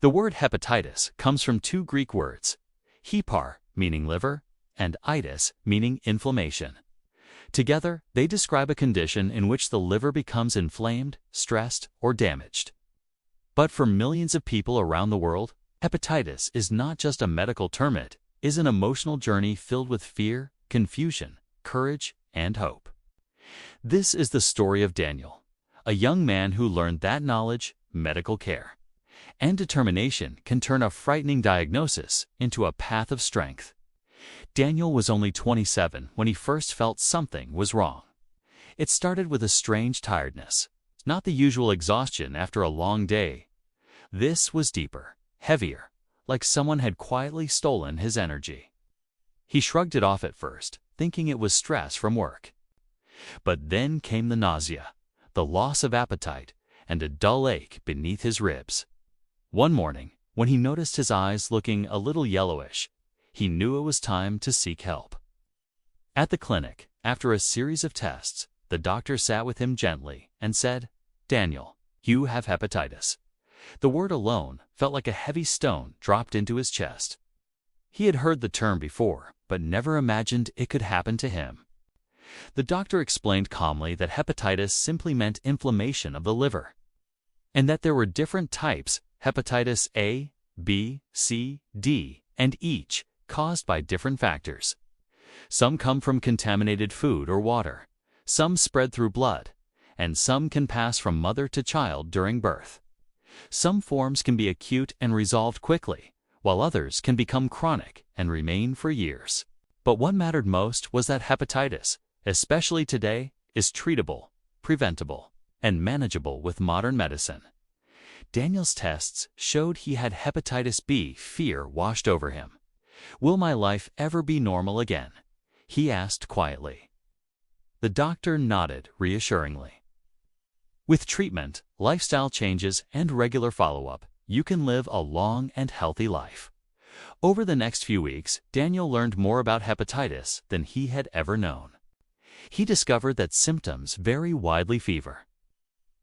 The word hepatitis comes from two Greek words, hepar, meaning liver, and itis, meaning inflammation. Together, they describe a condition in which the liver becomes inflamed, stressed, or damaged. But for millions of people around the world, hepatitis is not just a medical term, it is an emotional journey filled with fear, confusion, courage, and hope. This is the story of Daniel, a young man who learned that knowledge, medical care, and determination can turn a frightening diagnosis into a path of strength. Daniel was only 27 when he first felt something was wrong. It started with a strange tiredness, not the usual exhaustion after a long day. This was deeper, heavier, like someone had quietly stolen his energy. He shrugged it off at first, thinking it was stress from work. But then came the nausea, the loss of appetite, and a dull ache beneath his ribs. One morning, when he noticed his eyes looking a little yellowish, he knew it was time to seek help. At the clinic, after a series of tests, the doctor sat with him gently and said, "Daniel, you have hepatitis." The word alone felt like a heavy stone dropped into his chest. He had heard the term before, but never imagined it could happen to him. The doctor explained calmly that hepatitis simply meant inflammation of the liver, and that there were different types, hepatitis A, B, C, D, and each caused by different factors. Some come from contaminated food or water, some spread through blood, and some can pass from mother to child during birth. Some forms can be acute and resolved quickly, while others can become chronic and remain for years. But what mattered most was that hepatitis, especially today, is treatable, preventable, and manageable with modern medicine. Daniel's tests showed he had hepatitis B. Fear washed over him. "Will my life ever be normal again?" he asked quietly. The doctor nodded reassuringly. "With treatment, lifestyle changes, and regular follow-up, you can live a long and healthy life." Over the next few weeks, Daniel learned more about hepatitis than he had ever known. He discovered that symptoms vary widely: fever,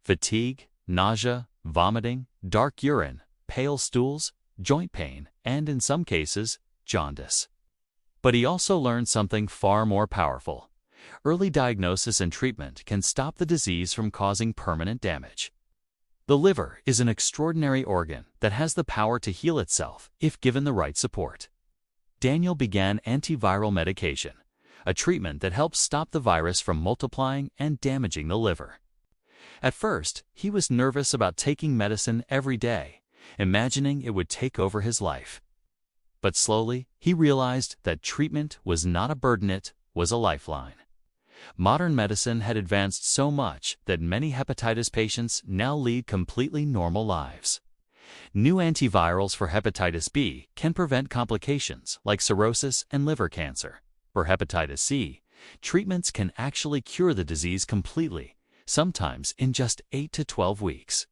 fatigue, nausea, vomiting, dark urine, pale stools, joint pain, and in some cases, jaundice. But he also learned something far more powerful. Early diagnosis and treatment can stop the disease from causing permanent damage. The liver is an extraordinary organ that has the power to heal itself if given the right support. Daniel began antiviral medication, a treatment that helps stop the virus from multiplying and damaging the liver. At first, he was nervous about taking medicine every day, imagining it would take over his life. But slowly, he realized that treatment was not a burden, it was a lifeline. Modern medicine had advanced so much that many hepatitis patients now lead completely normal lives. New antivirals for hepatitis B can prevent complications like cirrhosis and liver cancer. For hepatitis C, treatments can actually cure the disease completely, sometimes in just 8 to 12 weeks.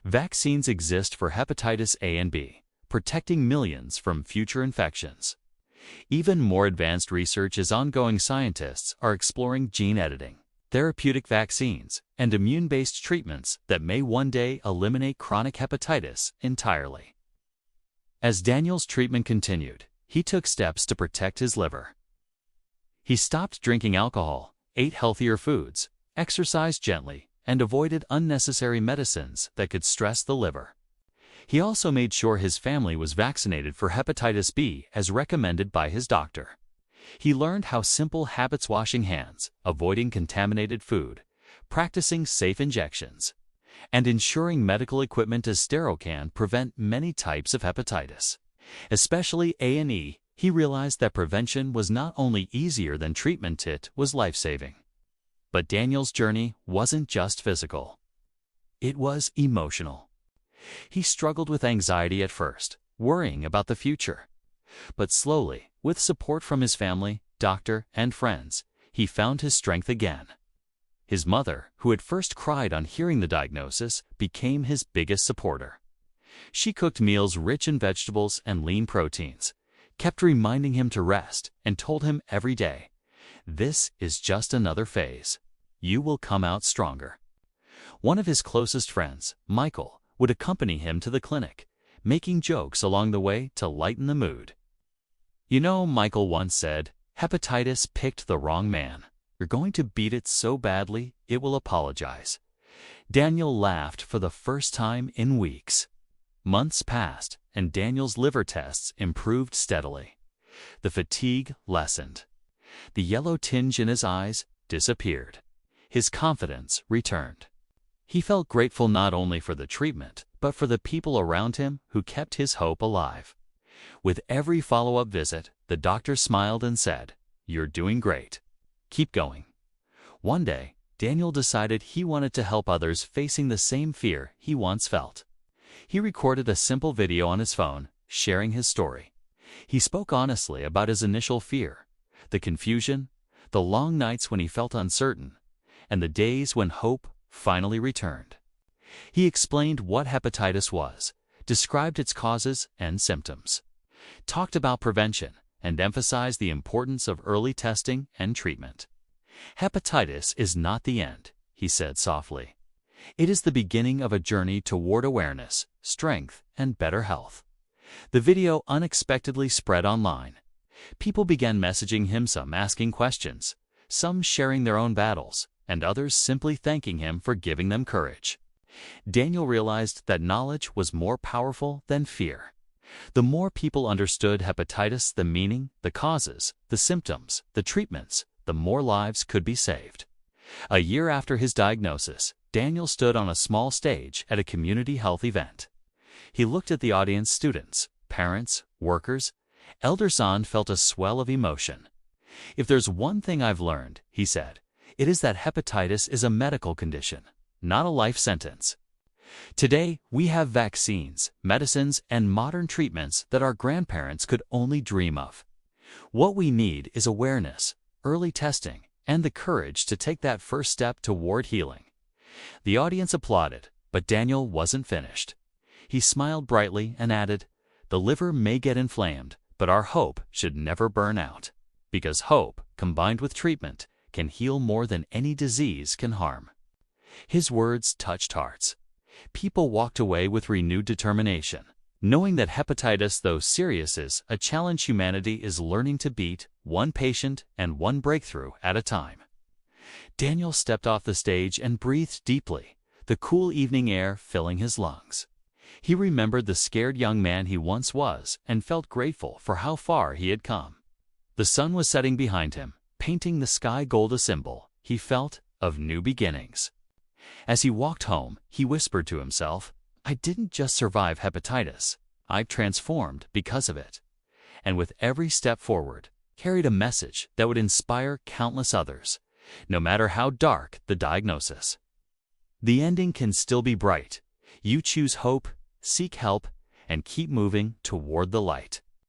Vaccines exist for hepatitis A and B, protecting millions from future infections. Even more advanced research is ongoing. Scientists are exploring gene editing, therapeutic vaccines, and immune-based treatments that may one day eliminate chronic hepatitis entirely. As Daniel's treatment continued, he took steps to protect his liver. He stopped drinking alcohol, ate healthier foods, exercised gently, and avoided unnecessary medicines that could stress the liver. He also made sure his family was vaccinated for hepatitis B as recommended by his doctor. He learned how simple habits: washing hands, avoiding contaminated food, practicing safe injections, and ensuring medical equipment is sterile can prevent many types of hepatitis. Especially A and E, he realized that prevention was not only easier than treatment, it was life-saving. But Daniel's journey wasn't just physical. It was emotional. He struggled with anxiety at first, worrying about the future. But slowly, with support from his family, doctor, and friends, he found his strength again. His mother, who had first cried on hearing the diagnosis, became his biggest supporter. She cooked meals rich in vegetables and lean proteins, kept reminding him to rest, and told him every day, "This is just another phase. You will come out stronger." One of his closest friends, Michael, would accompany him to the clinic, making jokes along the way to lighten the mood. You know, Michael once said, hepatitis picked the wrong man. You're going to beat it so badly, it will apologize. Daniel laughed for the first time in weeks. Months passed, and Daniel's liver tests improved steadily. The fatigue lessened. The yellow tinge in his eyes disappeared. His confidence returned. He felt grateful not only for the treatment, but for the people around him who kept his hope alive. With every follow-up visit, the doctor smiled and said, "You're doing great. Keep going." One day, Daniel decided he wanted to help others facing the same fear he once felt. He recorded a simple video on his phone, sharing his story. He spoke honestly about his initial fear, the confusion, the long nights when he felt uncertain, and the days when hope finally returned. He explained what hepatitis was, described its causes and symptoms, talked about prevention, and emphasized the importance of early testing and treatment. "Hepatitis is not the end," he said softly. "It is the beginning of a journey toward awareness, strength, and better health." The video unexpectedly spread online. People began messaging him, some asking questions, some sharing their own battles, and others simply thanking him for giving them courage. Daniel realized that knowledge was more powerful than fear. The more people understood hepatitis, the meaning, the causes, the symptoms, the treatments, the more lives could be saved. A year after his diagnosis, Daniel stood on a small stage at a community health event. He looked at the audience, students, parents, workers. Elder Zahn felt a swell of emotion. "If there's one thing I've learned," he said, "it is that hepatitis is a medical condition, not a life sentence." Today, we have vaccines, medicines, and modern treatments that our grandparents could only dream of. What we need is awareness, early testing, and the courage to take that first step toward healing. The audience applauded, but Daniel wasn't finished. He smiled brightly and added, "The liver may get inflamed, but our hope should never burn out. Because hope, combined with treatment, can heal more than any disease can harm." His words touched hearts. People walked away with renewed determination, knowing that hepatitis, though serious, is a challenge humanity is learning to beat, one patient and one breakthrough at a time. Daniel stepped off the stage and breathed deeply, the cool evening air filling his lungs. He remembered the scared young man he once was and felt grateful for how far he had come. The sun was setting behind him, painting the sky gold, a symbol, he felt, of new beginnings. As he walked home, he whispered to himself, "I didn't just survive hepatitis, I've transformed because of it." And with every step forward, carried a message that would inspire countless others, no matter how dark the diagnosis. The ending can still be bright. You choose hope, seek help, and keep moving toward the light.